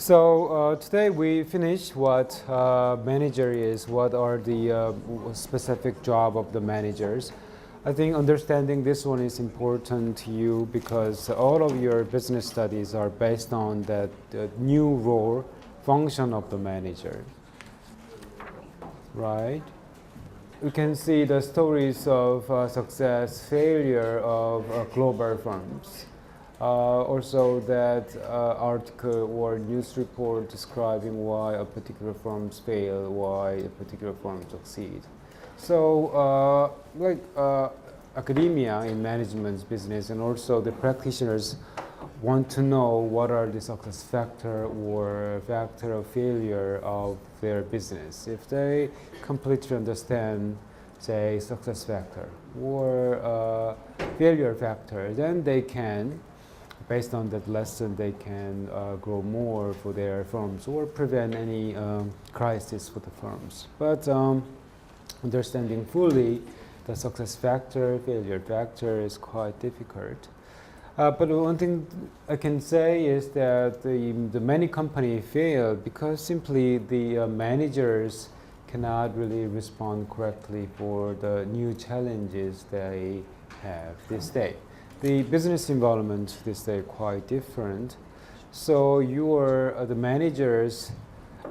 Today we finished what manager is, what are the specific job of the managers. I think understanding this one is important to you because all of your business studies are based on that new role, function of the manager, right? We can see the stories of success, failure of global firms. Also that article or news report describing why a particular firm fail, why a particular firm succeed. So academia in management business and also the practitioners want to know what are the success factor or factor of failure of their business. If they completely understand, say, success factor or failure factor, then they can, based on that lesson, they can grow more for their firms or prevent any crisis for the firms. But understanding fully the success factor, failure factor is quite difficult. But one thing I can say is that the many companies fail because simply the managers cannot really respond correctly for the new challenges they have this day. The business environment this day quite different. So the manager's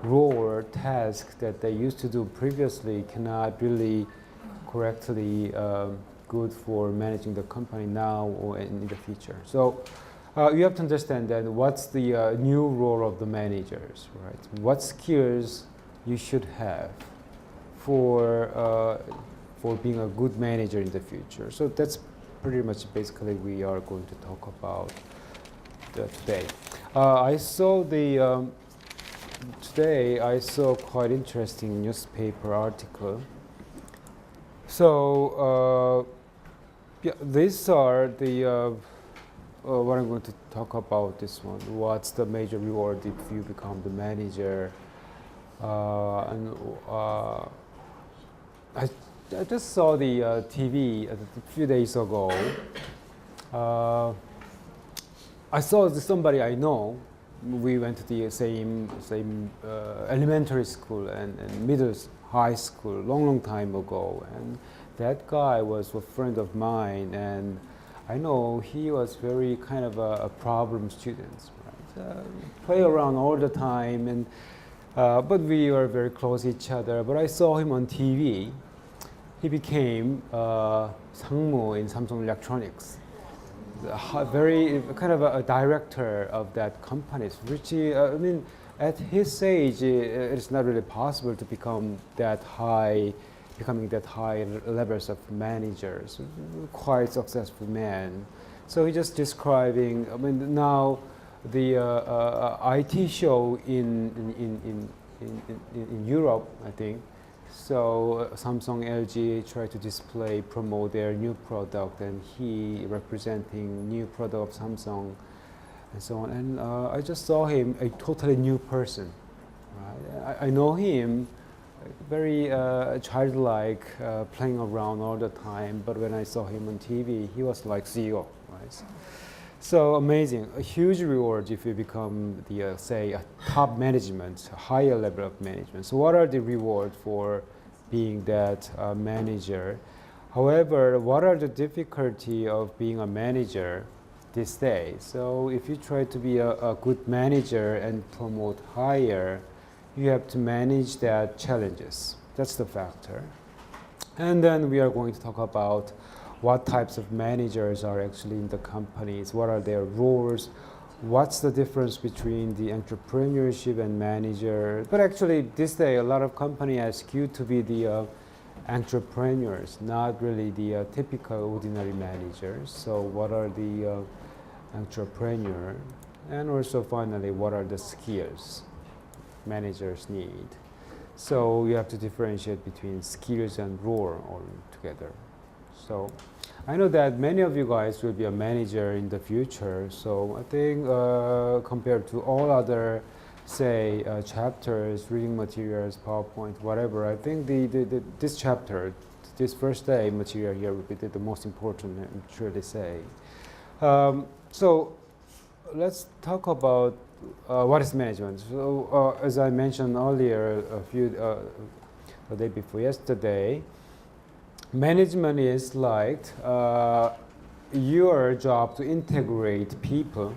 role or task that they used to do previously cannot really correctly good for managing the company now or in the future. So you have to understand that what's the new role of the managers, right? What skills you should have for being a good manager in the future. So that's pretty much basically we are going to talk about today. Today I saw quite interesting newspaper article. So these are the what I'm going to talk about this one. What's the major reward if you become the manager? I just saw the TV a few days ago. I saw somebody I know. We went to the same elementary school and middle high school long time ago, and that guy was a friend of mine, and I know he was very kind of a problem student, right? Play around all the time, and but we were very close to each other. But I saw him on TV. He became 상무 in Samsung Electronics, very kind of a director of that company. Which I mean, at his age, it's not really possible to becoming that high levels of managers. Quite successful man. So he's just describing. I mean, now the IT show in Europe, I think. So Samsung, LG try to promote their new product, and he representing new product of Samsung, and so on. And I just saw him a totally new person. Right? I know him, very childlike, playing around all the time. But when I saw him on TV, he was like CEO, right? So amazing, a huge reward if you become the say a top management, a higher level of management. So what are the rewards for being that manager? However, what are the difficulty of being a manager this day? So if you try to be a good manager and promote higher, you have to manage that challenges. That's the factor. And then we are going to talk about what types of managers are actually in the companies, what are their roles, what's the difference between the entrepreneurship and manager. But actually this day a lot of companies ask you to be the entrepreneurs, not really the typical ordinary managers. So what are the entrepreneur, and also finally what are the skills managers need. So you have to differentiate between skills and role all together. So I know that many of you guys will be a manager in the future. So I think compared to all other, say, chapters, reading materials, PowerPoint, whatever, I think this chapter, this first day material here would be the most important, I'm sure they say. So let's talk about what is management? So, as I mentioned earlier, the day before yesterday, management is like your job to integrate people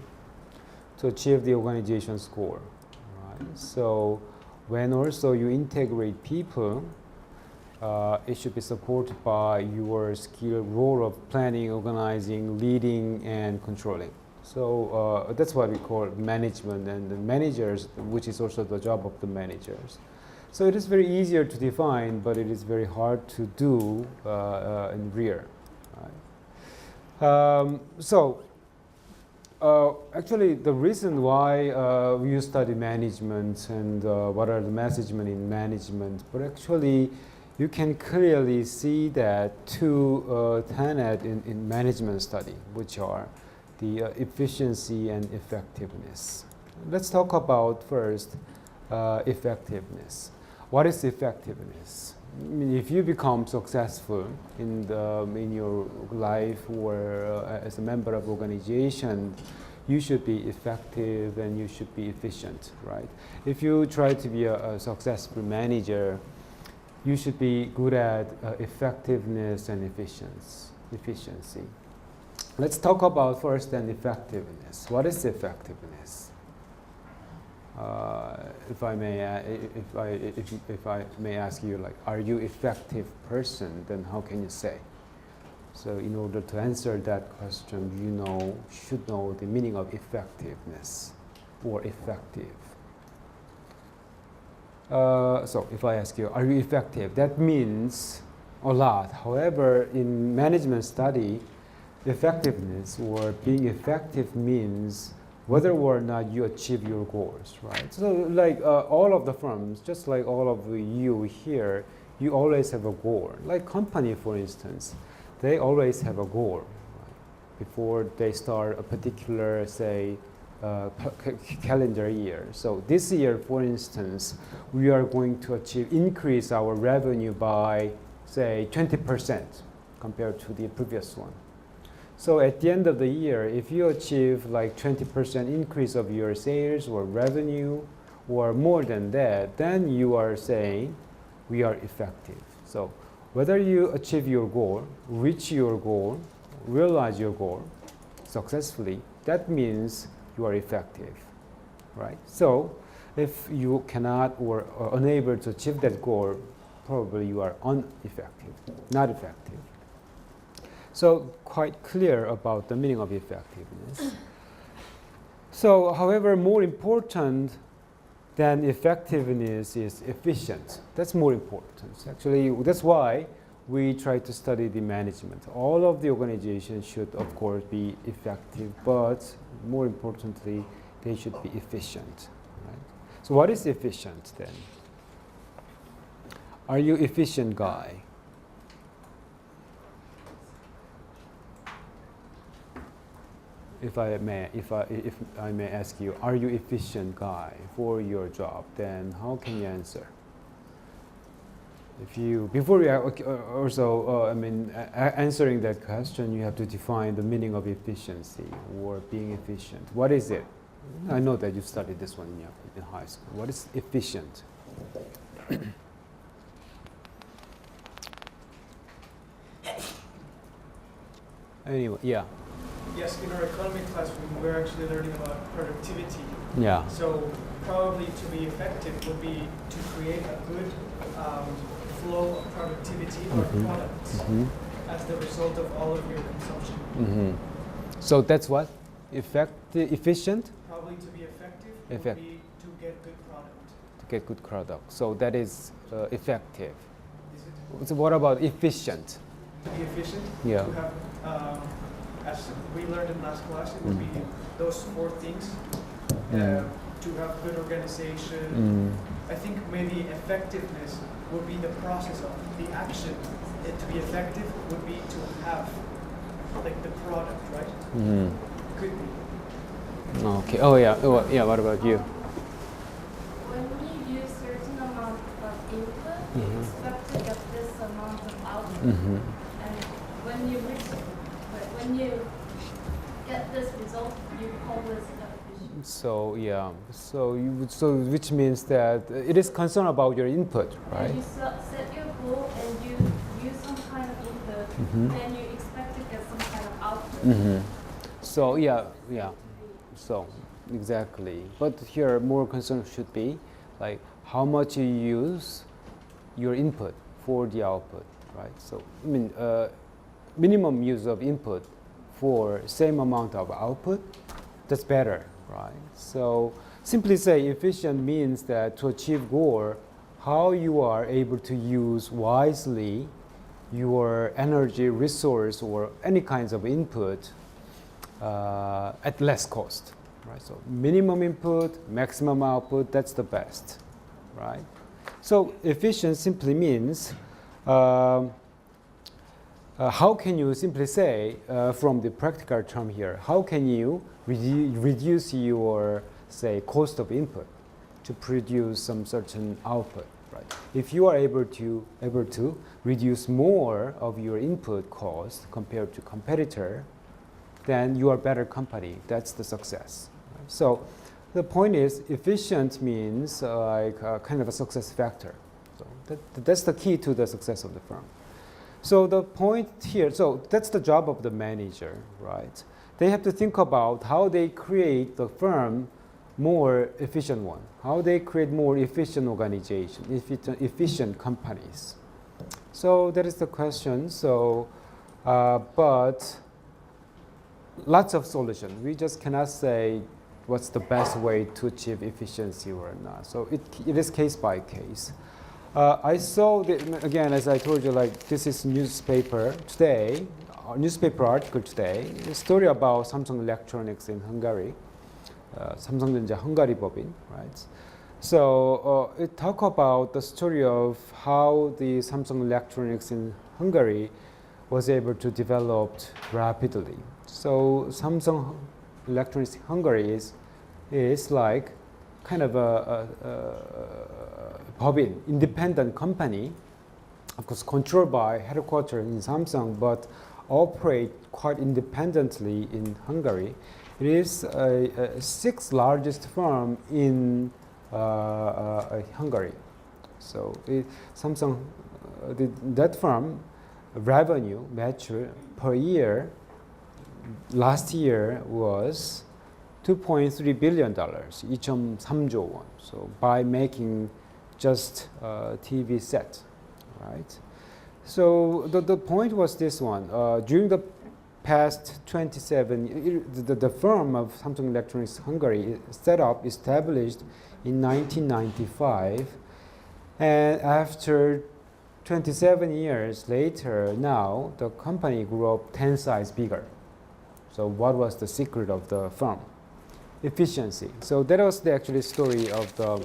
to achieve the organization's goal. Right? So, when also you integrate people, it should be supported by your skill role of planning, organizing, leading, and controlling. So that's what we call management and the managers, which is also the job of the managers. So it is very easier to define, but it is very hard to do in real. Right? Actually, the reason why you study management and what are the management in management, but actually you can clearly see that two tenets in management study, which are the efficiency and effectiveness. Let's talk about first effectiveness. What is effectiveness? I mean, if you become successful in your life or as a member of organization, you should be effective and you should be efficient, right? If you try to be a successful manager, you should be good at effectiveness and efficiency. Let's talk about first then effectiveness. What is effectiveness? If I may ask you, like, are you effective person? Then how can you say? So, in order to answer that question, you should know the meaning of effectiveness or effective. So, if I ask you, are you effective? That means a lot. However, in management study, effectiveness or being effective means whether or not you achieve your goals, right? So like all of the firms, just like all of you here, you always have a goal. Like company, for instance, they always have a goal, right? Before they start a particular, say, calendar year. So this year, for instance, we are going to increase our revenue by, say, 20% compared to the previous one. So at the end of the year, if you achieve like 20% increase of your sales or revenue or more than that, then you are saying we are effective. So whether you achieve your goal, reach your goal, realize your goal successfully, that means you are effective, right? So if you cannot or are unable to achieve that goal, probably you are ineffective, not effective. So quite clear about the meaning of effectiveness. So, however, more important than effectiveness is efficient. That's more important. Actually, that's why we try to study the management. All of the organizations should, of course, be effective, but more importantly, they should be efficient. Right? So what is efficient then? Are you efficient guy? If I may ask you, are you efficient guy for your job? Then how can you answer? Answering that question, you have to define the meaning of efficiency or being efficient. What is it? I know that you studied this one in high school. What is efficient? Anyway, yeah. Yes, in our economy class, we're actually learning about productivity. Yeah. So probably to be effective would be to create a good flow of productivity or products as the result of all of your consumption. So that's what? Efficient? Probably to be effective would be to get good product. To get good product. So that is effective. Is it? So what about efficient? To be efficient? Yeah. To have, as we learned in last class, it would be those 4 things. To have good organization. I think maybe effectiveness would be the process of the action. To be effective would be to have like the product, right? Could be. Okay. Oh yeah. Yeah. What about you? When you use certain amount of input, you expect to get this amount of output. And when you get this result, you call this efficient. So yeah, so which means that it is concerned about your input, right? And you set your goal and you use some kind of input, and you expect to get some kind of output. So yeah, so exactly. But here more concern should be like how much you use your input for the output, right? So I mean minimum use of input for same amount of output, that's better, right? So simply say efficient means that to achieve goal, how you are able to use wisely your energy, resource, or any kinds of input at less cost, right? So minimum input, maximum output, that's the best, right? So efficient simply means how can you simply say from the practical term here, how can you reduce your say cost of input to produce some certain output, right? If you are able to reduce more of your input cost compared to competitor, then you are better company. That's the success. Right? So the point is efficient means like kind of a success factor. So that's the key to the success of the firm. So the point here, so that's the job of the manager, right? They have to think about how they create the firm more efficient one, how they create more efficient organization, efficient companies. So that is the question. So, but lots of solutions. We just cannot say what's the best way to achieve efficiency or not. So it is case by case. I saw, again, as I told you, like this is newspaper today, newspaper article today, a story about Samsung Electronics in Hungary, 삼성전자 헝가리 법인, right? So it talk about the story of how the Samsung Electronics in Hungary was able to develop rapidly. So Samsung Electronics Hungary is like kind of a 법인, independent company, of course controlled by headquarters in Samsung, but operate quite independently in Hungary. It is a sixth largest firm in Hungary. So Samsung, that firm revenue mature per year last year was $2.3 billion, 2.3조 won. So by making just a TV set, right? So the point was this one. During the past 27, the firm of Samsung Electronics Hungary established in 1995, and after 27 years later, now the company grew up 10 sizes bigger. So what was the secret of the firm? Efficiency. So that was the actual story of the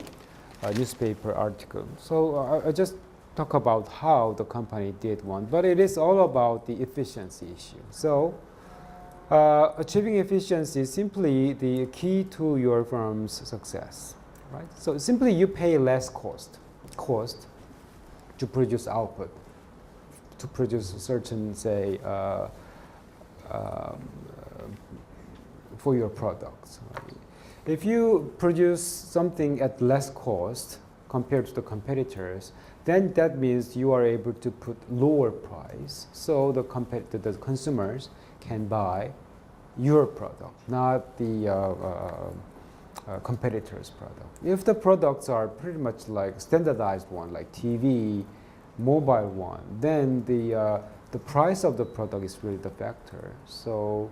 newspaper article. So I just talk about how the company did one, but it is all about the efficiency issue. So achieving efficiency is simply the key to your firm's success, right? So simply you pay less cost to produce output, to produce a certain, say, for your products. Right? If you produce something at less cost compared to the competitors, then that means you are able to put lower price, so the consumers can buy your product, not the competitor's product. If the products are pretty much like standardized one, like TV, mobile one, then the price of the product is really the factor. So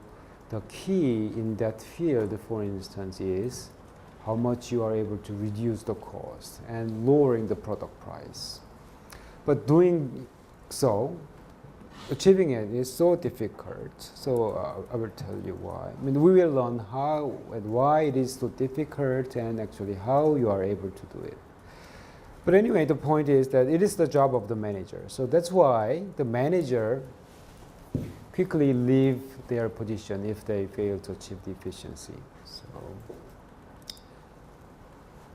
the key in that field, for instance, is how much you are able to reduce the cost and lowering the product price. But doing so, achieving it is so difficult. So I will tell you why. I mean, we will learn how and why it is so difficult and actually how you are able to do it. But anyway, the point is that it is the job of the manager. So that's why the manager quickly leave their position if they fail to achieve the efficiency.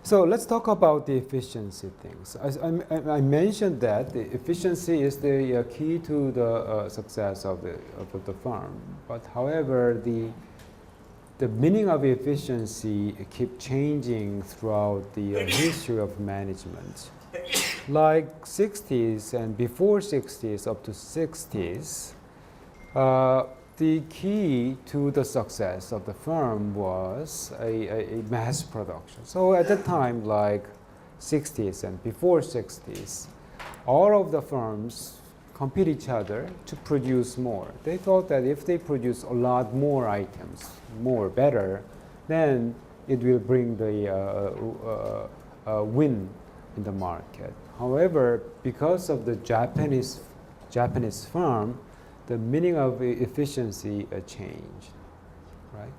So let's talk about the efficiency things. As I mentioned that the efficiency is the key to the success of the firm. But however, the meaning of efficiency keep changing throughout the history of management. Like 60s and before 60s up to 60s, the key to the success of the firm was a mass production. So at the time, like 60s and before 60s, all of the firms compete each other to produce more. They thought that if they produce a lot more items, more better, then it will bring the win in the market. However, because of the Japanese firm, the meaning of efficiency changed, right?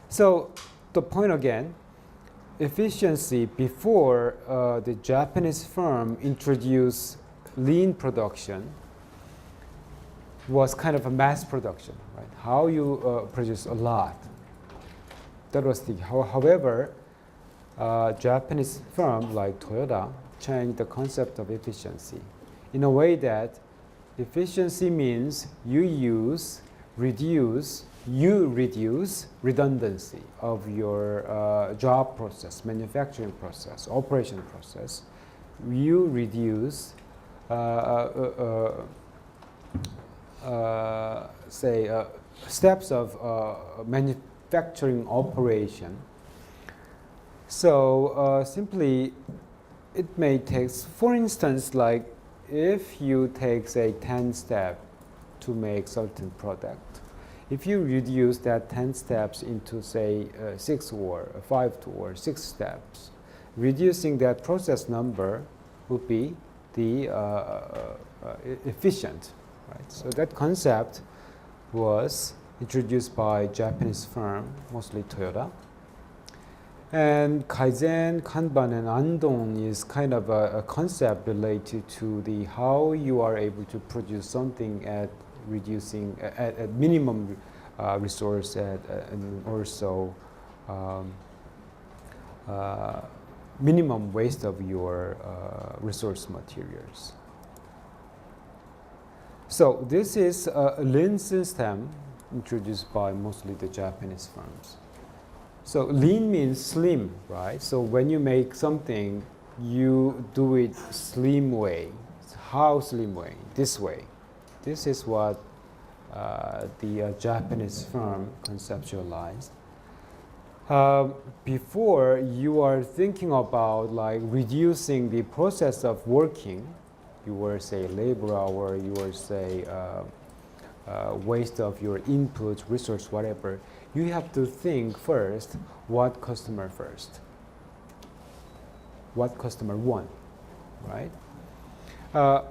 So the point again, efficiency before the Japanese firm introduced lean production was kind of a mass production, right? How you produce a lot. That was the. However, Japanese firm like Toyota changed the concept of efficiency in a way that efficiency means you reduce redundancy of your job process, manufacturing process, operation process. You reduce, steps of manufacturing operation. So simply, it may take, for instance, like if you take, say, 10 steps to make certain product, if you reduce that 10 steps into, say, 6 or 5 or 6 steps, reducing that process number would be the efficient, right? So that concept was introduced by Japanese firm, mostly Toyota. And Kaizen, Kanban, and Andon is kind of a concept related to the how you are able to produce something at reducing at minimum resource and also minimum waste of your resource materials. So this is a lean system introduced by mostly the Japanese firms. So lean means slim, right? So when you make something, you do it slim way. How slim way? This way. This is what the Japanese firm conceptualized. Before you are thinking about like reducing the process of working, you were say labor hour, you were say waste of your input, resource, whatever. You have to think first, what customer first? What customer want, right? I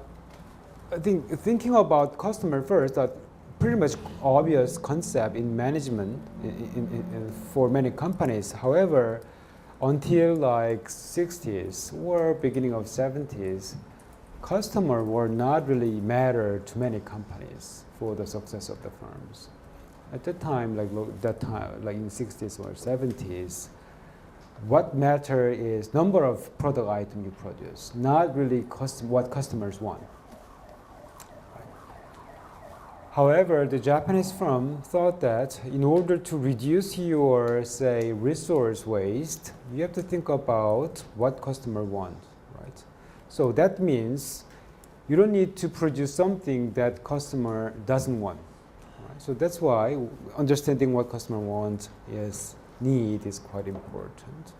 think thinking about customer first, that pretty much obvious concept in management for many companies. However, until like 60s or beginning of 70s, customer were not really matter to many companies for the success of the firms. At that time, like in 60s or 70s, what matter is number of product item you produce, not really what customers want. Right. However, the Japanese firm thought that in order to reduce your, say, resource waste, you have to think about what customer want, right? So that means you don't need to produce something that customer doesn't want. So that's why understanding what customer wants need is quite important.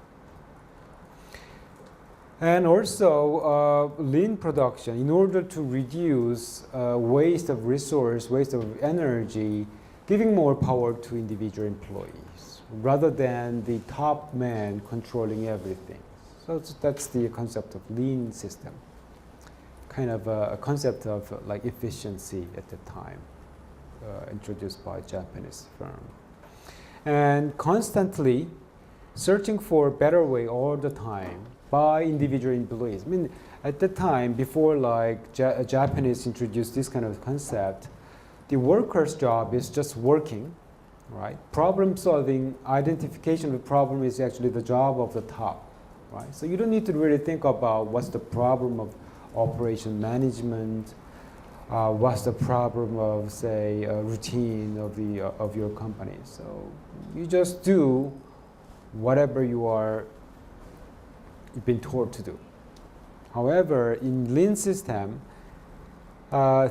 And also lean production, in order to reduce waste of resource, waste of energy, giving more power to individual employees rather than the top man controlling everything. So that's the concept of lean system, kind of a concept of like efficiency at the time. Introduced by Japanese firm, and constantly searching for better way all the time by individual employees. I mean, at the time before like Japanese introduced this kind of concept, the worker's job is just working, right? Problem solving, identification of the problem is actually the job of the top, right? So you don't need to really think about what's the problem of operation management. What's the problem of, say, routine of your company? So You just do whatever you've been told to do. However, in lean system,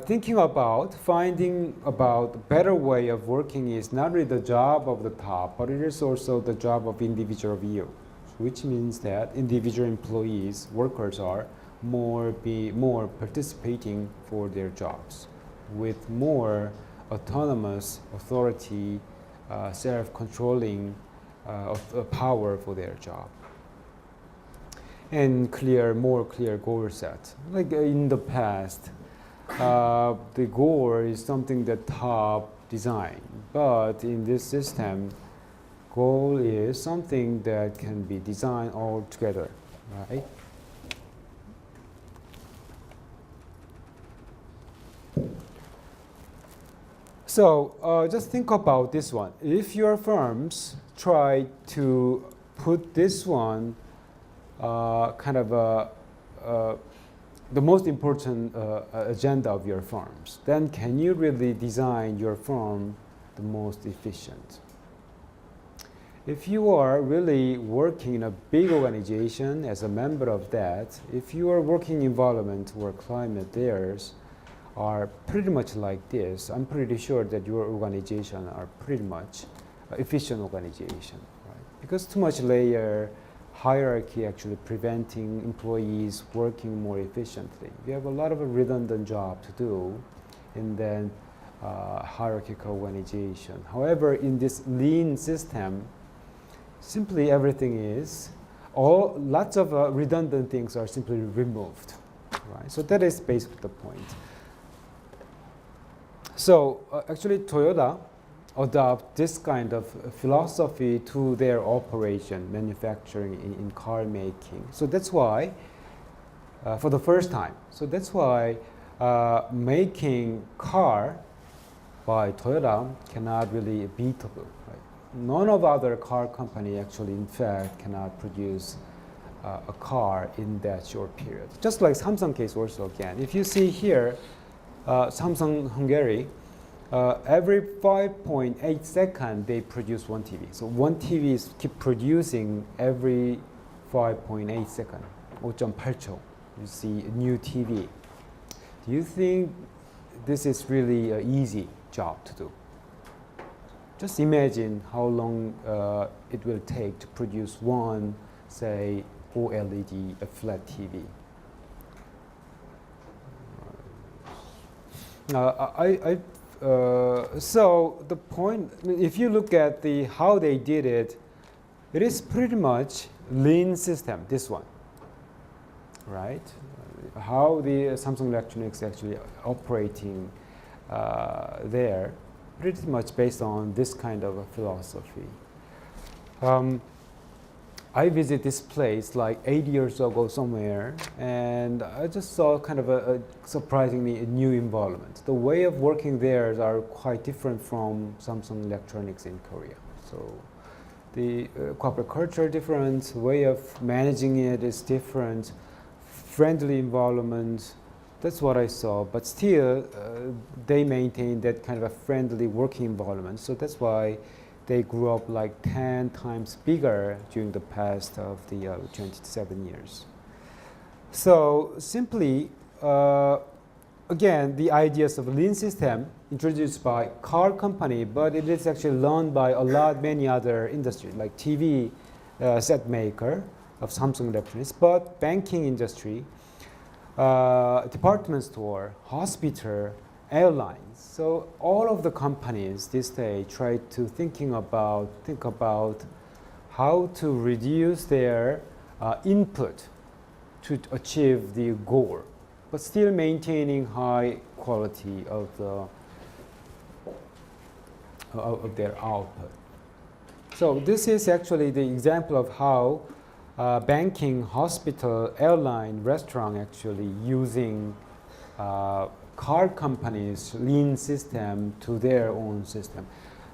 thinking about finding about better way of working is not really the job of the top, but it is also the job of individual VU, which means that individual employees, workers are more participating for their jobs with more autonomous authority, self-controlling power for their job, and more clear goal set. Like in the past, the goal is something that top design, but in this system, goal is something that can be designed all together, right? So just think about this one. If your firms try to put this one the most important agenda of your firms, then can you really design your firm the most efficient? If you are really working in a big organization as a member of that, if your working environment or climate theirs are pretty much like this, I'm pretty sure that your organization are pretty much efficient organization, right? Because too much layer hierarchy actually preventing employees working more efficiently. We have a lot of a redundant job to do in then hierarchical organization. However, in this lean system, simply everything is, lots of redundant things are simply removed, right? So that is basically the point. So actually Toyota adopt this kind of philosophy to their operation, manufacturing in car making. So that's why, for the first time, so that's why making car by Toyota cannot really be beatable. Right? None of other car company actually, in fact, cannot produce a car in that short period. Just like Samsung case also again. If you see here, Samsung Hungary, every 5.8 seconds they produce one TV. So one TV is keep producing every 5.8 seconds, 5.8초. You see a new TV. Do you think this is really an easy job to do? Just imagine how long it will take to produce one, say, OLED, a flat TV. So the point, if you look at how they did it, it is pretty much lean system, this one, right? How the Samsung Electronics actually operating there, pretty much based on this kind of a philosophy. I visited this place like 8 years ago somewhere, and I just saw kind of a surprisingly new environment. The way of working there are quite different from Samsung Electronics in Korea. So the corporate culture is different, way of managing it is different, friendly environment. That's what I saw, but still they maintain that kind of a friendly working environment. So that's why they grew up like 10 times bigger during the past of the 27 years. So simply, again, the ideas of lean system introduced by car company, but it is actually learned by many other industries, like TV set maker of Samsung Electronics, but banking industry, department store, hospital, airlines. So all of the companies this day try to think about how to reduce their input to achieve the goal, but still maintaining high quality of their output. So this is actually the example of how banking, hospital, airline, restaurant actually using car companies' lean system to their own system.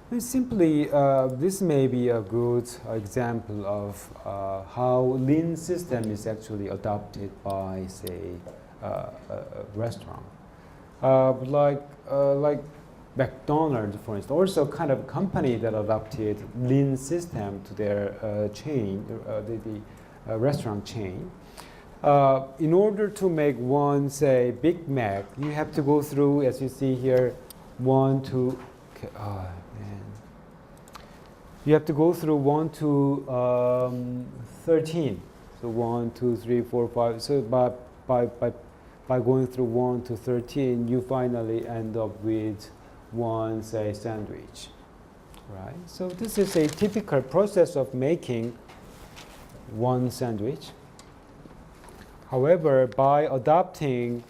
And simply, this may be a good example of how lean system is actually adopted by, say, a restaurant. Like McDonald's, for instance, also kind of company that adopted lean system to their chain, the restaurant chain. In order to make one, say, Big Mac, you have to go through, as you see here, 1 to, okay, oh man. You have to go through 1 to 13. So 1, 2, 3, 4, 5. So by going through 1 to 13, you finally end up with one, say, sandwich, right? So this is a typical process of making one sandwich. However, by adopting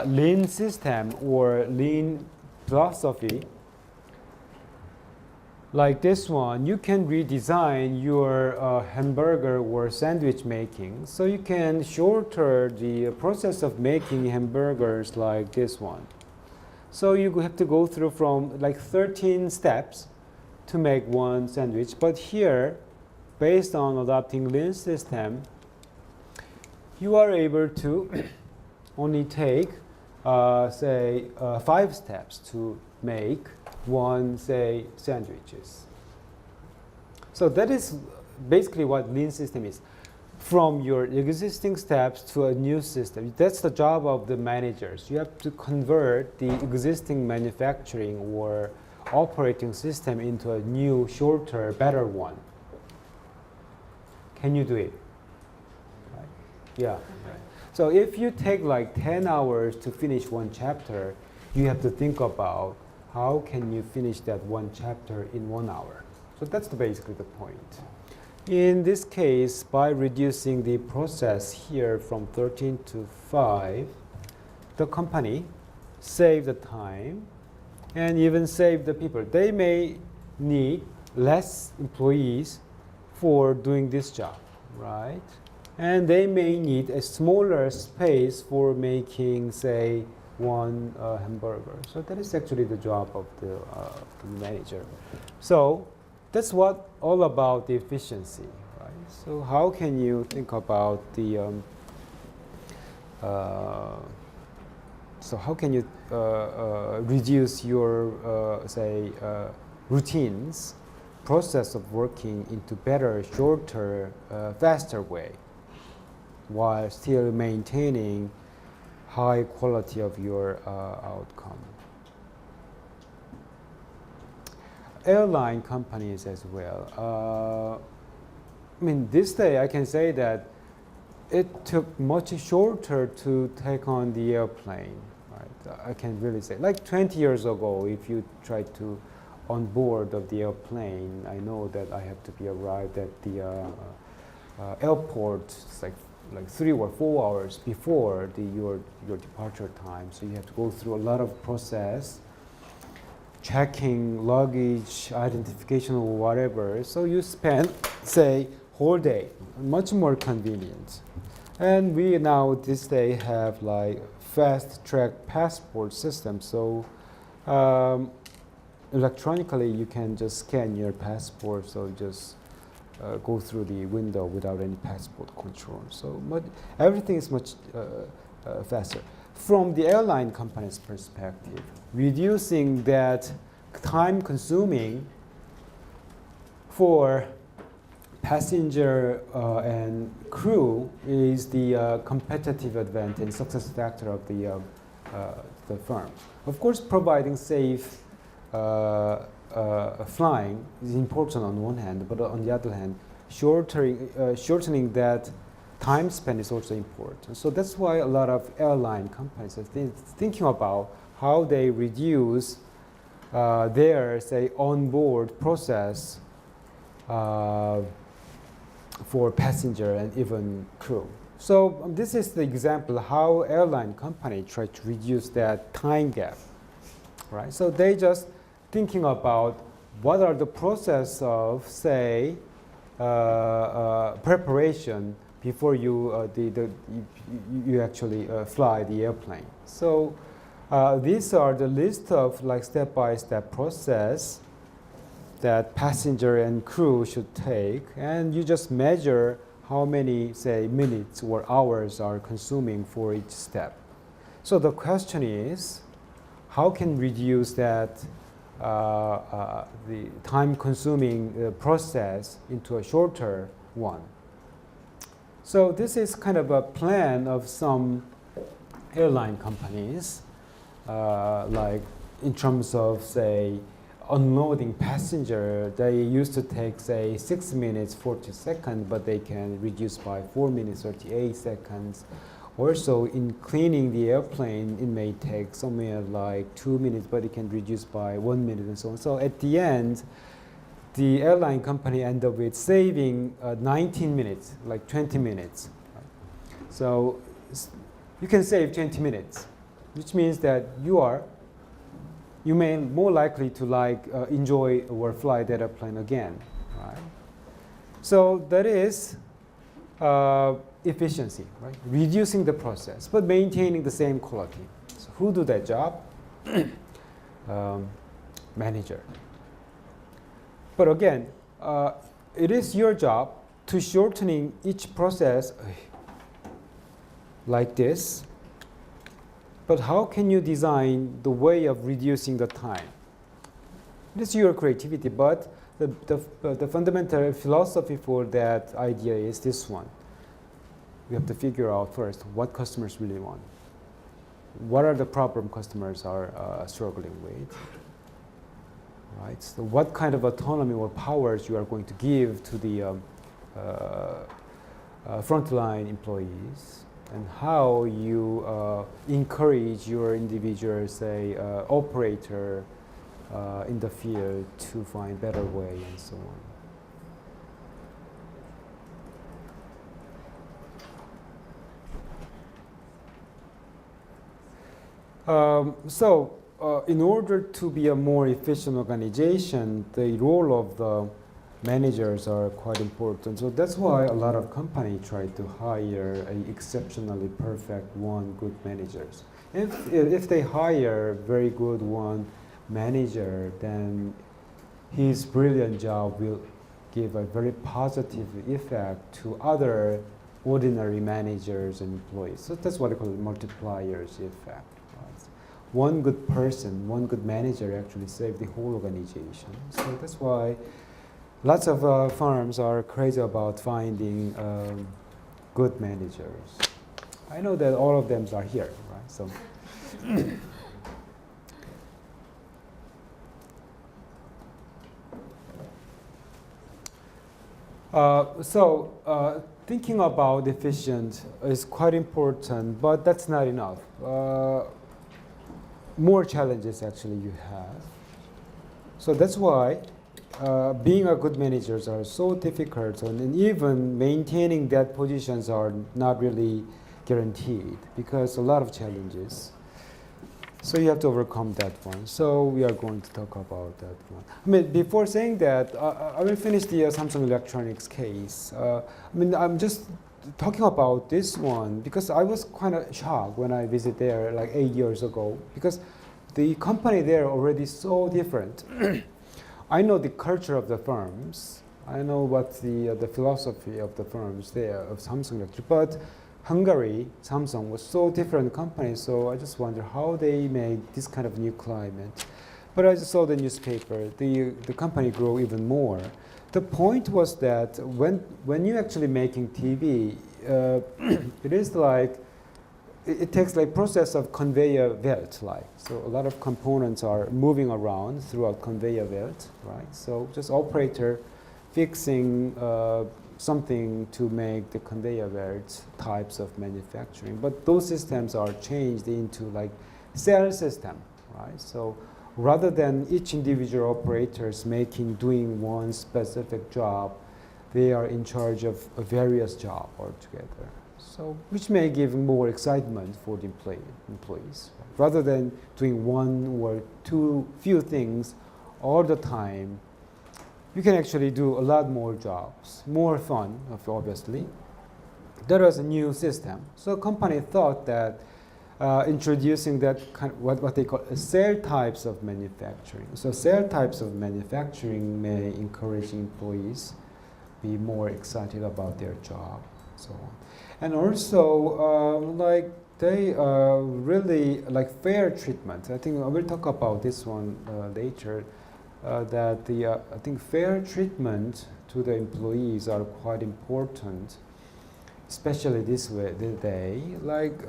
lean system or lean philosophy, like this one, you can redesign your hamburger or sandwich making. So you can shorter the process of making hamburgers like this one. So you have to go through from like 13 steps to make one sandwich. But here, based on adopting lean system, you are able to only take, say, 5 steps to make one, say, sandwiches. So that is basically what lean system is. From your existing steps to a new system. That's the job of the managers. You have to convert the existing manufacturing or operating system into a new, shorter, better one. Can you do it? Right? Yeah. Right. So if you take like 10 hours to finish one chapter, you have to think about how can you finish that one chapter in 1 hour. So that's basically the point. In this case, by reducing the process here from 13 to 5, the company saved the time and even saved the people. They may need less employees for doing this job, right? And they may need a smaller space for making, say, one hamburger. So that is actually the job of the manager. So that's what all about the efficiency, right? So how can you think about the so how can you reduce your say routines, process of working into better, shorter, faster way, while still maintaining high quality of your outcome. Airline companies as well. I mean, this day I can say that it took much shorter to take on the airplane. Right? I can really say, like 20 years ago, if you try to on board of the airplane, I know that I have to be arrived at the airport like 3 or 4 hours before your departure time. So you have to go through a lot of process, checking luggage, identification or whatever. So you spend, say, whole day, much more convenient. And we now this day have like fast track passport system. So electronically you can just scan your passport. So just go through the window without any passport control. So everything is much faster. From the airline company's perspective, reducing that time consuming for passenger and crew is the competitive advantage, success factor of the firm. Of course, providing safe flying is important on one hand, but on the other hand, shortening that time span is also important. So that's why a lot of airline companies are thinking about how they reduce their, say, onboard process for passenger and even crew. So this is the example how airline company try to reduce that time gap, right? So they just thinking about what are the process of, say, preparation before you you actually fly the airplane. So these are the list of like step-by-step process that passenger and crew should take, and you just measure how many, say, minutes or hours are consuming for each step. So the question is, how can reduce that the time-consuming process into a shorter one. So this is kind of a plan of some airline companies, like in terms of, say, unloading passenger. They used to take, say, 6 minutes 40 seconds, but they can reduce by 4 minutes 38 seconds. Also, in cleaning the airplane, it may take somewhere like 2 minutes, but it can reduce by 1 minute and so on. So at the end, the airline company end up with saving 19 minutes, like 20 minutes. Right? So you can save 20 minutes, which means that you may more likely to enjoy or fly that airplane again. Right? So that is efficiency, right? Reducing the process, but maintaining the same quality. So who do that job? Manager. But again, it is your job to shortening each process like this. But how can you design the way of reducing the time? It is your creativity, but the fundamental philosophy for that idea is this one. We have to figure out first what customers really want. What are the problem customers are struggling with? Right. So what kind of autonomy or powers you are going to give to the frontline employees, and how you encourage your individual, say, operator in the field to find better way and so on. In order to be a more efficient organization, the role of the managers are quite important. So that's why a lot of companies try to hire an exceptionally perfect good managers. If they hire very good one manager, then his brilliant job will give a very positive effect to other ordinary managers and employees. So that's what I call multipliers effect. One good person, one good manager actually saved the whole organization. So that's why lots of firms are crazy about finding good managers. I know that all of them are here, right? So, thinking about efficient is quite important, but that's not enough. More challenges actually you have. So that's why being a good managers are so difficult, and even maintaining that positions are not really guaranteed because a lot of challenges. So you have to overcome that one. So we are going to talk about that one. I mean, before saying that, I will finish the Samsung Electronics case. I'm just talking about this one because I was kind of shocked when I visited there like 8 years ago, because the company there already so different. I know the culture of the firms. I know what the philosophy of the firms there of Samsung Electric, but Hungary, Samsung was so different company. So I just wonder how they made this kind of new climate. But I just saw the newspaper. The company grew even more. The point was that when you're actually making TV, it is like it takes like process of conveyor belt, like so a lot of components are moving around throughout conveyor belt, right? So just operator fixing something to make the conveyor belt types of manufacturing, but those systems are changed into like cell system, right? So rather than each individual operators doing one specific job, they are in charge of a various jobs altogether. So, which may give more excitement for the employees. Rather than doing one or few things all the time, you can actually do a lot more jobs, more fun, obviously. That was a new system. So, company thought that introducing that kind of what they call cell types of manufacturing. So cell types of manufacturing may encourage employees be more excited about their job, so on. And also, they really like fair treatment. I think I will talk about this one later. That I think fair treatment to the employees are quite important, especially this day. Like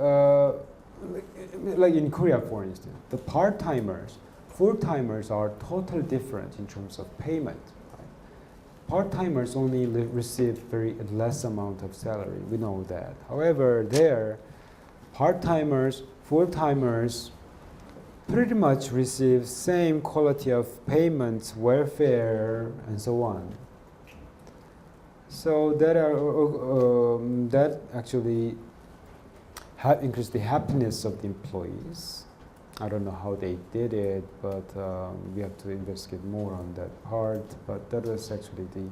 in Korea, for instance, the part-timers, full-timers are totally different in terms of payment. Part-timers only receive very less amount of salary. We know that. However, there, part-timers, full-timers pretty much receive same quality of payments, welfare, and so on. So that actually increased the happiness of the employees. I don't know how they did it, but we have to investigate more on that part. But that was actually the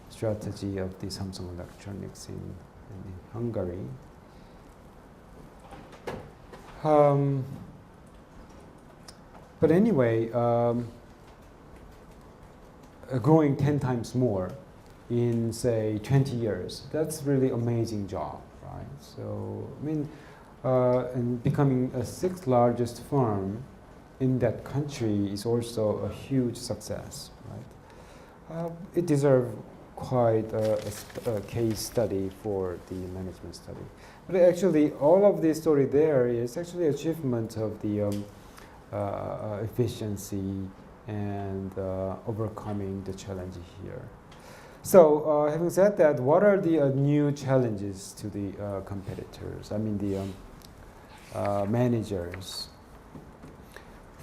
strategy of the Samsung Electronics in Hungary. But anyway, growing 10 times more in say 20 years, that's really amazing job, right? So I mean, and becoming a sixth largest firm in that country is also a huge success, right? It deserves quite a case study for the management study. But actually, all of the story there is actually achievement of the efficiency and overcoming the challenge here. So, having said that, what are the new challenges to the competitors? I mean, the managers.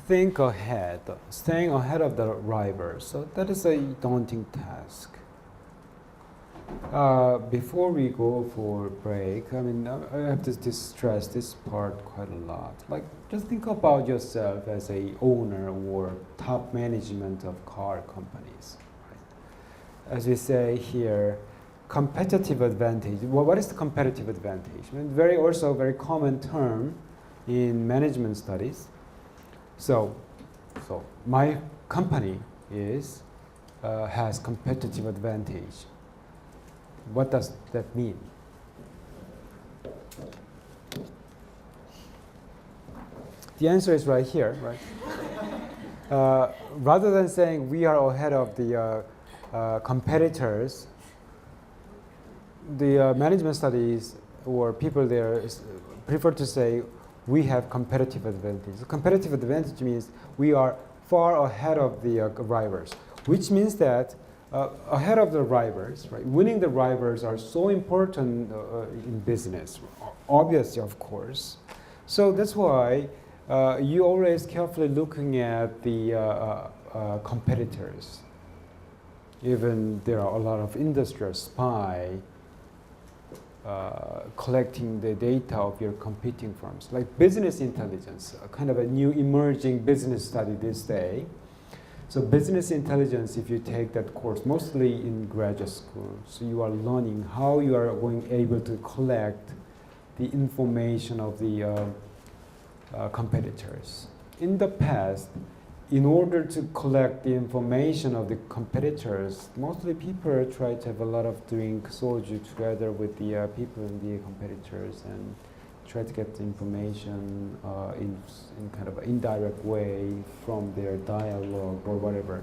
Think ahead, staying ahead of the rivals. So that is a daunting task. Before we go for break, I mean, I have to stress this part quite a lot. Like, just think about yourself as a owner or top management of car companies. Right? As we say here, competitive advantage. Well, what is the competitive advantage? I mean, very common term in management studies. So my company has competitive advantage. What does that mean? The answer is right here, right? Rather than saying we are ahead of the competitors, the management studies or people there prefer to say we have competitive advantage. So competitive advantage means we are far ahead of the rivals, which means that ahead of the rivals, right? Winning the rivals are so important in business, obviously, of course. So that's why you always carefully looking at the competitors. Even there are a lot of industrial spy collecting the data of your competing firms, like business intelligence, a kind of a new emerging business study this day. So business intelligence, if you take that course, mostly in graduate school, so you are learning how you are able to collect the information of the competitors. In the past, in order to collect the information of the competitors, mostly people try to have a lot of drink soju together with the people in the competitors and try to get the information in kind of an indirect way from their dialogue or whatever.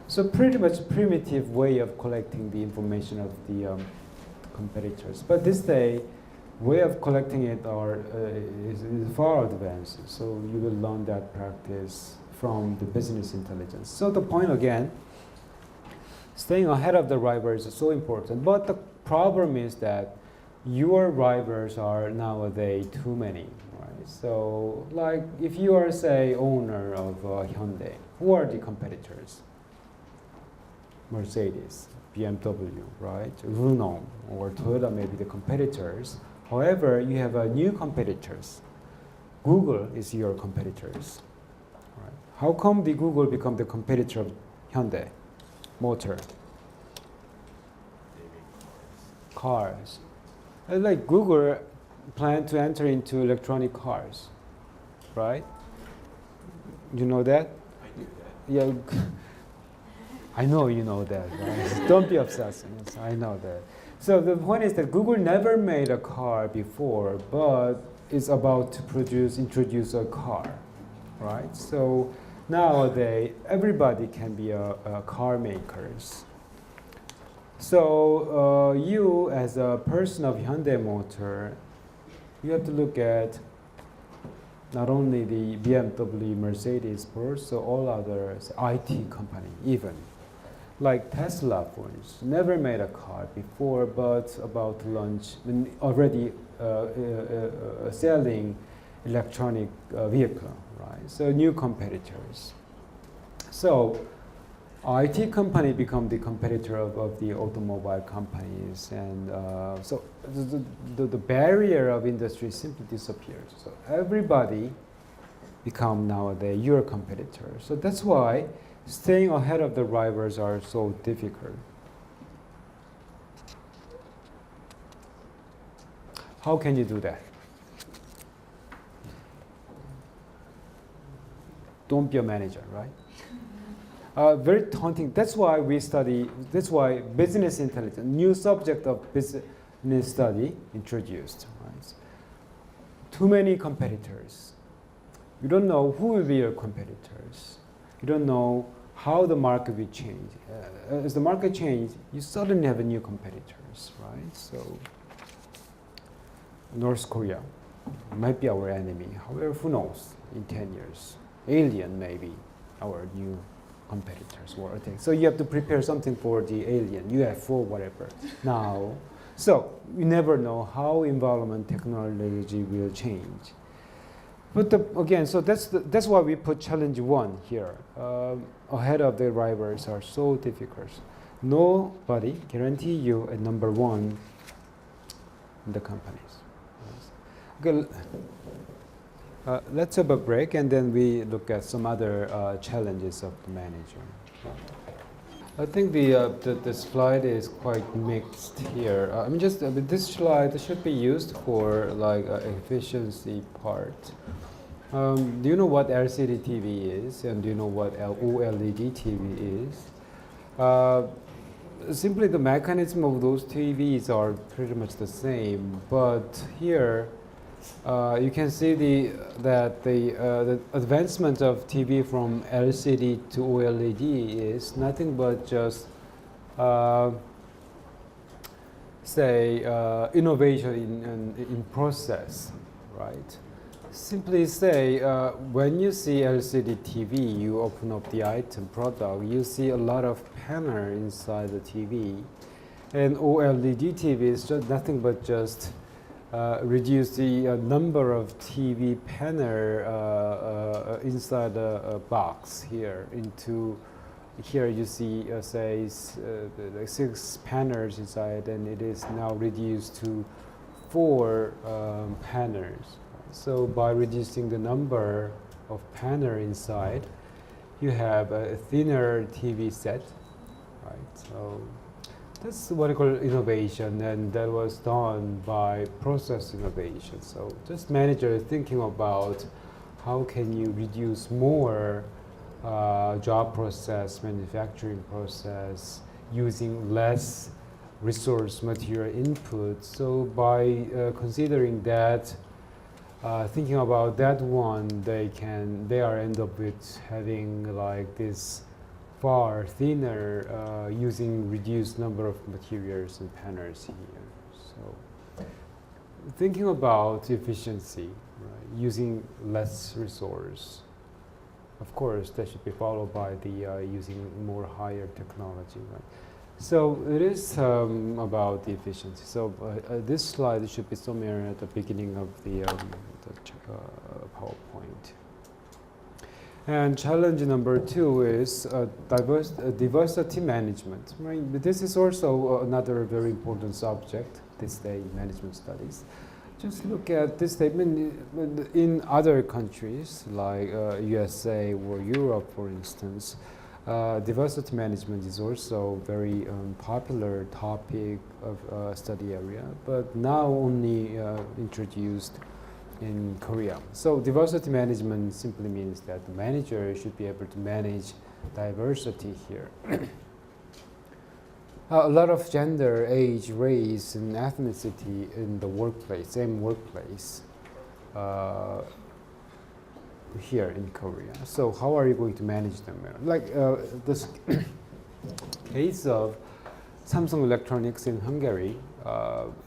So pretty much primitive way of collecting the information of the competitors. But this day, way of collecting it is far advanced. So you will learn that practice from the business intelligence. So the point again, staying ahead of the rivals is so important. But the problem is that your rivals are nowadays too many, right? So like if you are, say, owner of Hyundai, who are the competitors? Mercedes, BMW, right? Renault or Toyota may be the competitors. However, you have new competitors. Google is your competitors. Right? How come the Google become the competitor of Hyundai Motor? Cars. Like Google plan to enter into electronic cars, right? You know that? I knew that. Yeah. I know you know that, right? Don't be obsessing. Yes, I know that. So the point is that Google never made a car before, but is about to introduce a car, right? So nowadays, everybody can be a car makers. So you, as a person of Hyundai Motor, you have to look at not only the BMW, Mercedes, but also all other IT company, even like Tesla, for instance, never made a car before, but about to launch, already selling electronic vehicle, right? So new competitors. So IT company become the competitor of the automobile companies, and so the barrier of industry simply disappears. So everybody become nowadays your competitor. So that's why staying ahead of the rivals are so difficult. How can you do that? Don't be a manager, right? Very daunting. That's why we study, that's why business intelligence, new subject of business study introduced. Right? Too many competitors. You don't know who will be your competitors. You don't know how the market will change. As the market changes, you suddenly have a new competitors, right? So North Korea might be our enemy. However, who knows? In 10 years, alien maybe our new competitors were attacked. So you have to prepare something for the alien, UFO, whatever. Now, so you never know how environment technology will change. But again, so that's why we put challenge 1 here. Ahead of the rivals are so difficult. Nobody guarantee you a number 1 in the companies. Okay, let's have a break, and then we look at some other challenges of the manager. I think the slide is quite mixed here. I mean, just this slide should be used for like efficiency part. Do you know what LCD TV is, and do you know what OLED TV is? Simply the mechanism of those TVs are pretty much the same, but here you can see that the advancement of TV from LCD to OLED is nothing but just innovation in process, right? Simply say, when you see LCD TV, you open up the item product, you see a lot of panel inside the TV. And OLED TV is just nothing but just reduce the number of TV panel inside a box here into, here you see say 6 panels inside, and it is now reduced to 4 panels. So by reducing the number of panel inside, you have a thinner TV set, right? So that's what I call innovation, and that was done by process innovation. So just manager thinking about how can you reduce more job process, manufacturing process, using less resource material input. So by considering that, thinking about that one, they are end up with having like this far thinner using reduced number of materials and panels here. So thinking about efficiency, right, using less resource. Of course, that should be followed by the using more higher technology, right? So it is about the efficiency. So this slide should be somewhere at the beginning of the PowerPoint. And challenge number 2 is diversity management. Right? But this is also another very important subject this day in management studies. Just look at this statement in other countries like USA or Europe, for instance. Diversity management is also very popular topic of study area, but now only introduced in Korea. So diversity management simply means that the manager should be able to manage diversity here. A lot of gender, age, race, and ethnicity in the workplace, same workplace. uh, here in Korea. So how are you going to manage them? Like this case of Samsung Electronics in Hungary,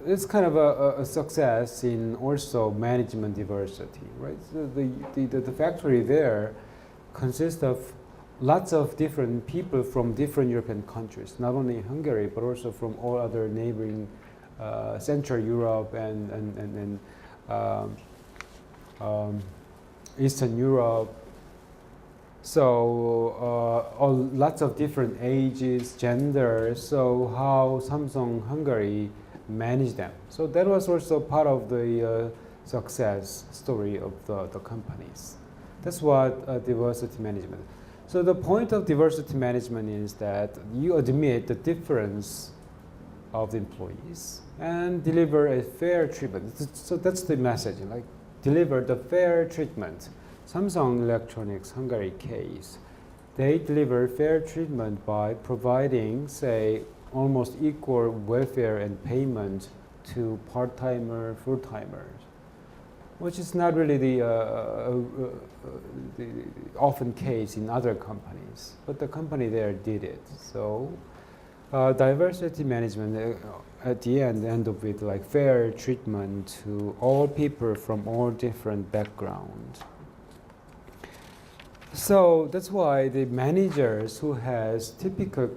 it's kind of a success in also management diversity, right? So the factory there consists of lots of different people from different European countries, not only Hungary, but also from all other neighboring Central Europe and Eastern Europe. So lots of different ages, genders. So how Samsung Hungary managed them. So that was also part of the success story of the companies. That's what diversity management. So the point of diversity management is that you admit the difference of the employees and deliver a fair treatment. So that's the message, like deliver the fair treatment. Samsung Electronics Hungary case, they deliver fair treatment by providing, say, almost equal welfare and payment to part-timer, full-timers, which is not really the often case in other companies, but the company there did it. So diversity management at the end up with like fair treatment to all people from all different backgrounds. So that's why the managers who has typical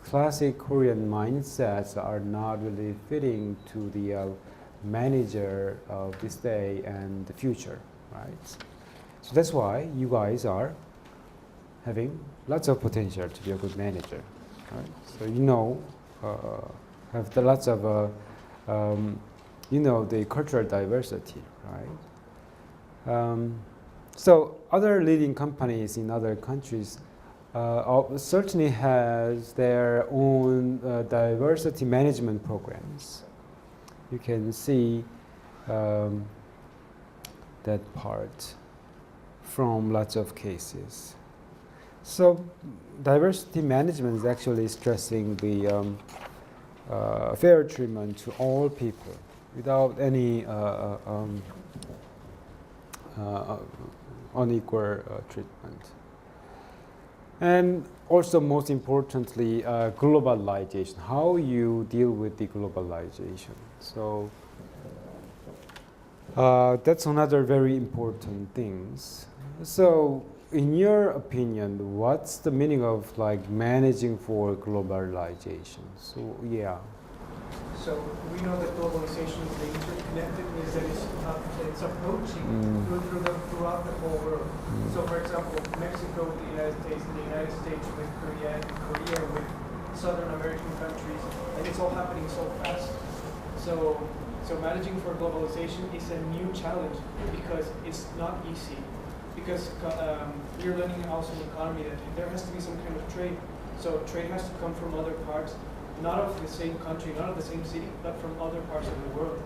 classic Korean mindsets are not really fitting to the manager of this day and the future, right? So that's why you guys are having lots of potential to be a good manager, right? So have the lots of the cultural diversity, right? So other leading companies in other countries certainly has their own diversity management programs. You can see that part from lots of cases. So diversity management is actually stressing the fair treatment to all people without any unequal treatment. And also, most importantly, globalization, how you deal with the globalization. So that's another very important thing. So in your opinion, what's the meaning of like managing for globalization? So yeah. So we know that globalization is the interconnectedness that it's approaching throughout the whole world. So for example, Mexico with the United States, and the United States with Korea, and Korea with Southern American countries, and it's all happening so fast. So managing for globalization is a new challenge because it's not easy. Because we're learning also in economy that there has to be some kind of trade. So trade has to come from other parts, not of the same country, not of the same city, but from other parts of the world.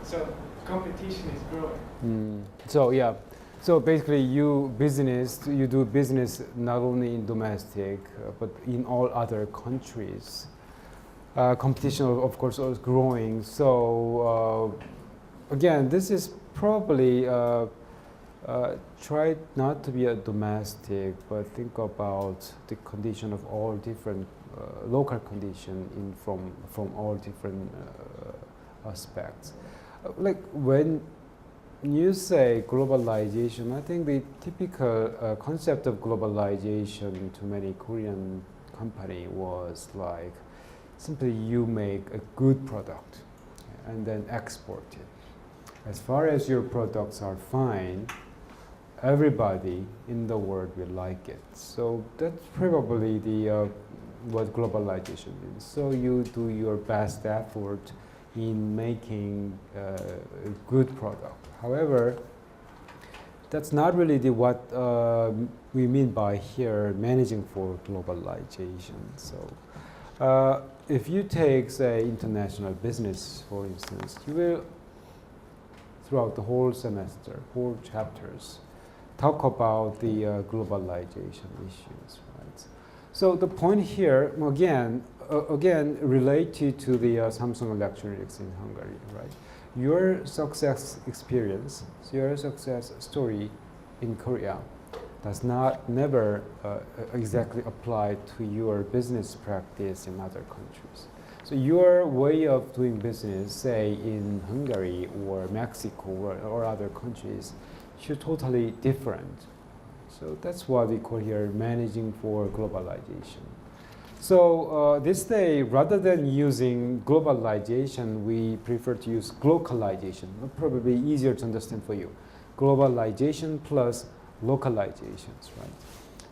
So competition is growing. So yeah, so basically you do business not only in domestic, but in all other countries. Competition, of course, is growing. So again, this is probably try not to be a domestic, but think about the condition of all different local condition from all different aspects. Like when you say globalization, I think the typical concept of globalization to many Korean company was like simply you make a good product and then export it. As far as your products are fine, everybody in the world will like it. So that's probably the what globalization is. So you do your best effort in making a good product. However, that's not really what we mean by here managing for globalization. So if you take, say, international business, for instance, you will, throughout the whole semester, whole chapters, talk about the globalization issues, right? So the point here, again related to the Samsung Electronics in Hungary, right? your success experience, your success story in Korea does not never exactly apply to your business practice in other countries. So your way of doing business, say in Hungary or Mexico or other countries, should totally different. So that's what we call here managing for globalization. So this day, rather than using globalization, we prefer to use localization. Probably easier to understand for you. Globalization plus localizations, right?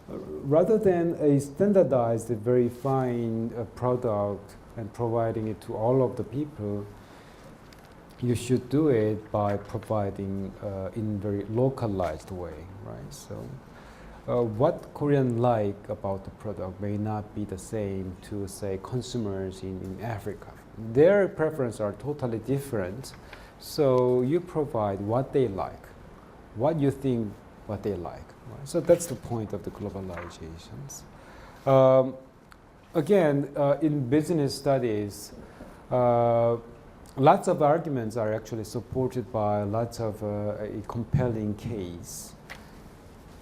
Rather than a standardized, very fine product and providing it to all of the people, you should do it by providing in very localized way, right? So what Korean like about the product may not be the same to, say, consumers in Africa. Their preferences are totally different. So you provide what they like, what you think what they like. Right? So that's the point of the globalizations. Again, in business studies, lots of arguments are actually supported by lots of a compelling case.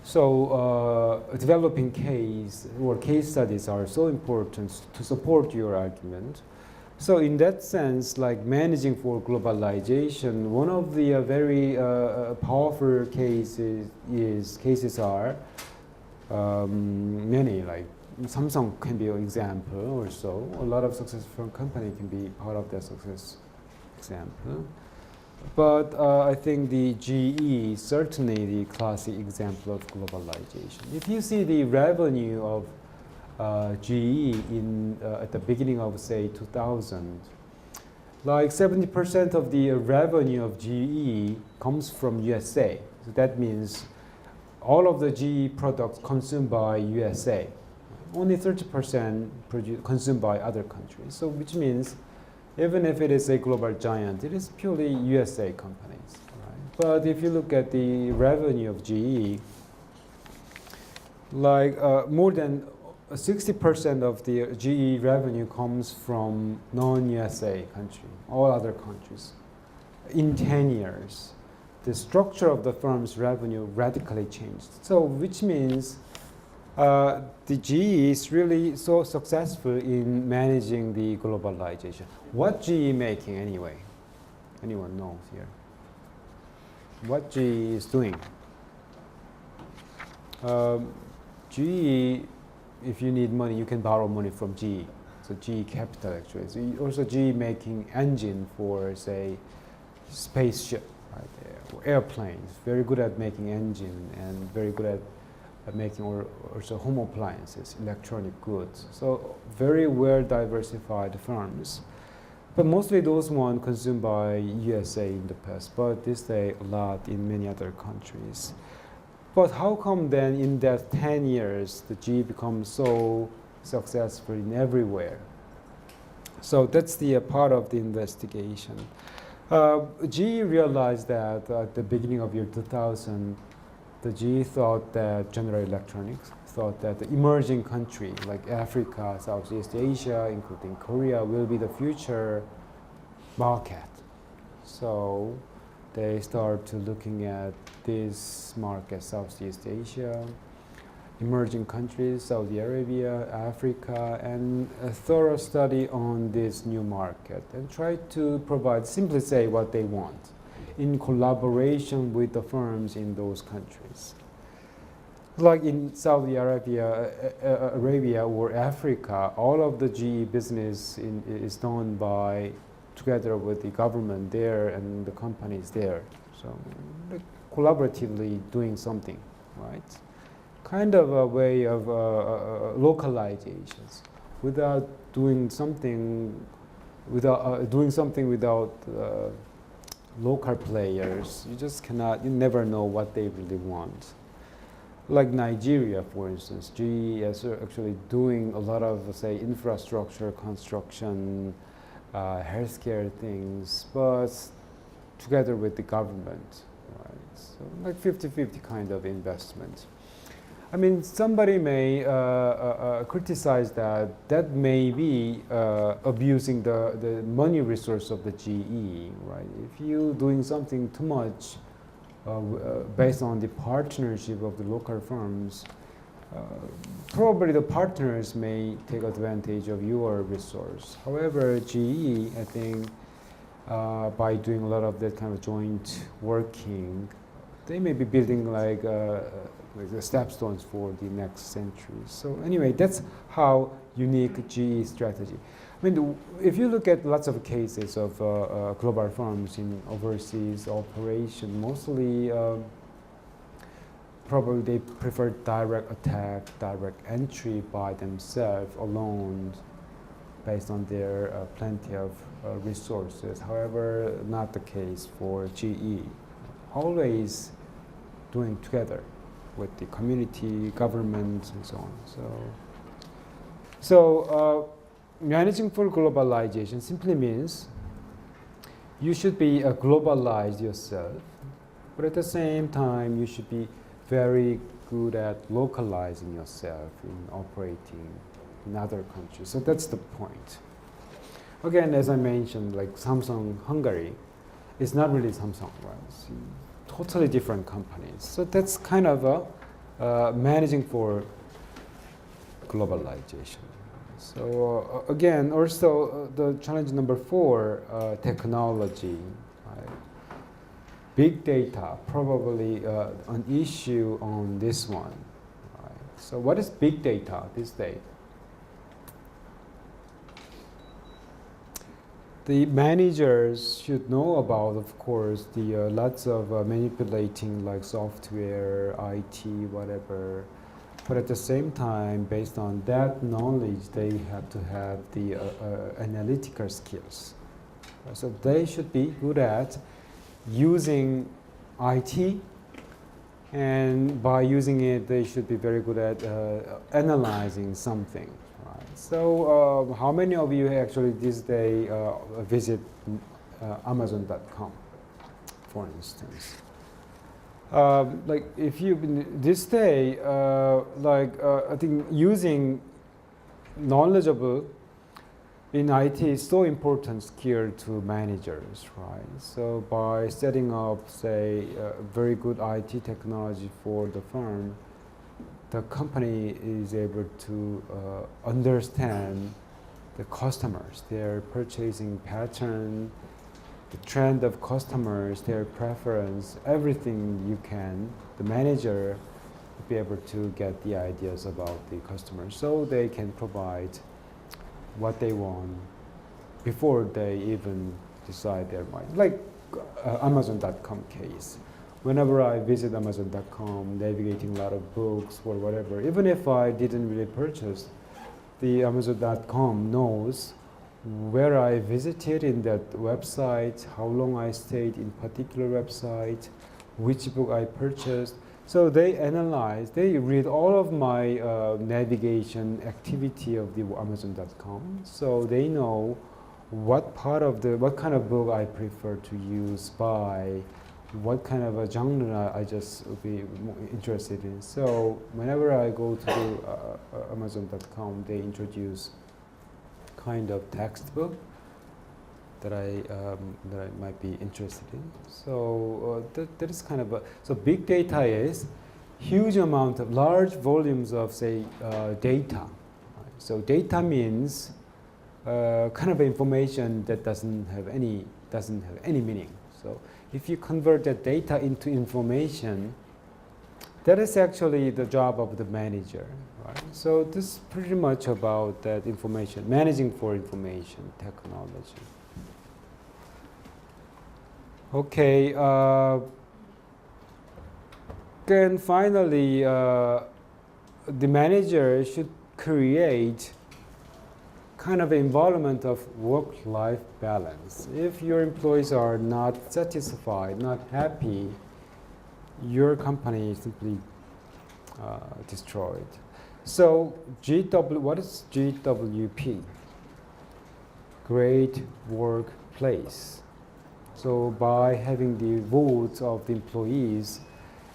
So developing case or case studies are so important to support your argument. So in that sense, like managing for globalization, one of the very powerful cases are many, like Samsung can be an example or so. A lot of successful company can be part of that success example. But I think the GE is certainly the classic example of globalization. If you see the revenue of GE at the beginning of, say, 2000, like 70% of the revenue of GE comes from USA. So that means all of the GE products consumed by USA. Only 30% consumed by other countries. So which means even if it is a global giant, it is purely USA companies. Right? But if you look at the revenue of GE, like more than 60% of the GE revenue comes from non-USA country, all other countries. In 10 years, the structure of the firm's revenue radically changed. So which means the GE is really so successful in managing the globalization. What GE making anyway? Anyone knows here? What GE is doing? GE, if you need money, you can borrow money from GE. So GE Capital actually. So also GE making engine for, say, spaceship, right? Or airplanes. Very good at making engine and very good at making also home appliances, electronic goods. So very well diversified firms. But mostly those ones consumed by USA in the past, but this day a lot in many other countries. But how come then in that 10 years the GE becomes so successful in everywhere? So that's the part of the investigation. GE realized that at the beginning of year 2000, the GE thought that General Electronics thought that the emerging country like Africa, Southeast Asia, including Korea, will be the future market. So they start to looking at this market, Southeast Asia, emerging countries, Saudi Arabia, Africa, and a thorough study on this new market and try to provide, simply say what they want, in collaboration with the firms in those countries. Like in Saudi Arabia or Africa, all of the GE business is done by together with the government there and the companies there. So collaboratively doing something, right? Kind of a way of localizations without doing something without local players. You just cannot, you never know what they really want. Like Nigeria, for instance, GE is actually doing a lot of, say, infrastructure construction, healthcare things, but together with the government, right? So like 50-50 kind of investment. I mean, somebody may criticize that that may be abusing the money resource of the GE, right? If you're doing something too much based on the partnership of the local firms, probably the partners may take advantage of your resource. However, GE, I think, by doing a lot of that kind of joint working, they may be building like the stepstones for the next century. So anyway, that's how unique GE strategy. I mean, if you look at lots of cases of global firms in overseas operation, mostly probably they prefer direct attack, direct entry by themselves alone, based on their plenty of resources. However, not the case for GE. Always doing together with the community, government, and so on. So managing for globalization simply means you should be globalized yourself, but at the same time, you should be very good at localizing yourself in operating in other countries. So that's the point. Again, as I mentioned, like Samsung Hungary, it's not really Samsung, right? It's totally different companies. So that's kind of managing for globalization. So again, also the challenge number 4, technology. Right? Big data, probably an issue on this one. Right? So what is big data these days? The managers should know about, of course, the lots of manipulating like software, IT, whatever. But at the same time, based on that knowledge, they have to have the analytical skills. So they should be good at using IT, and by using it, they should be very good at analyzing something. So how many of you actually this day visit Amazon.com, for instance? Like if you this day, I think using knowledgeable in IT is so important skill to managers, right? So by setting up, say, very good IT technology for the firm, the company is able to understand the customers, their purchasing pattern, the trend of customers, their preference, everything you can, the manager will be able to get the ideas about the customers so they can provide what they want before they even decide their mind. Like Amazon.com case. Whenever I visit Amazon.com, navigating a lot of books or whatever, even if I didn't really purchase, the Amazon.com knows where I visited in that website, how long I stayed in particular website, which book I purchased. So they analyze, they read all of my navigation activity of the Amazon.com. So they know what kind of book I prefer to use by what kind of a genre I just would be interested in. So whenever I go to Amazon.com, they introduce kind of textbook that I might be interested in. So that is kind of so big data is huge amount of large volumes of say data. Right? So data means kind of information that doesn't have any meaning. So if you convert that data into information, that is actually the job of the manager, right? So this is pretty much about that information, managing for information technology. Okay, then finally, the manager should create kind of environment of work-life balance. If your employees are not satisfied, not happy, your company is simply destroyed. So what is GWP? Great workplace. So by having the votes of the employees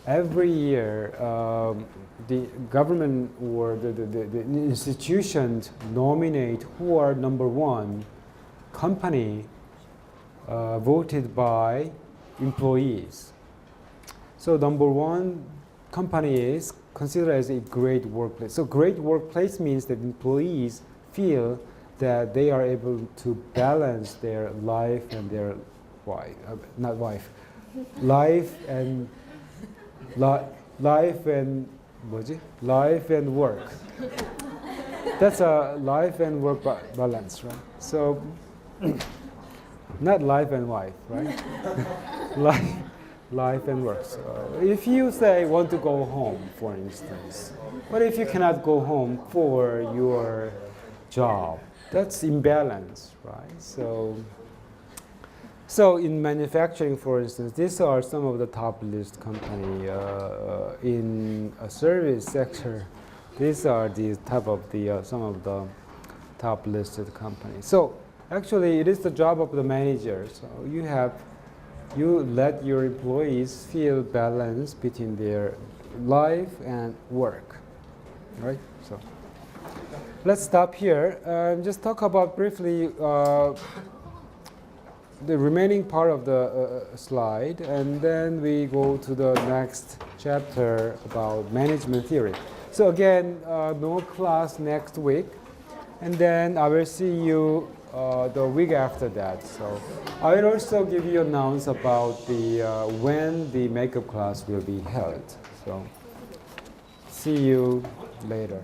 every year the government or the institutions nominate who are number one company voted by employees. So number one company is considered as a great workplace. So great workplace means that employees feel that they are able to balance their life and their life and life and 뭐지? Life and work. That's a life and work balance, right? So not life and wife, right? life and work. So if you say want to go home, for instance, but if you cannot go home for your job, that's imbalance, right? So in manufacturing, for instance, these are some of the top list company in a service sector. These are the type of the some of the top listed companies. So actually, it is the job of the manager. So you let your employees feel balance between their life and work, right? So let's stop here and just talk about briefly the remaining part of the slide, and then we go to the next chapter about management theory. So again, no class next week, and then I will see you the week after that. So I will also give you announce about the when the makeup class will be held. So see you later.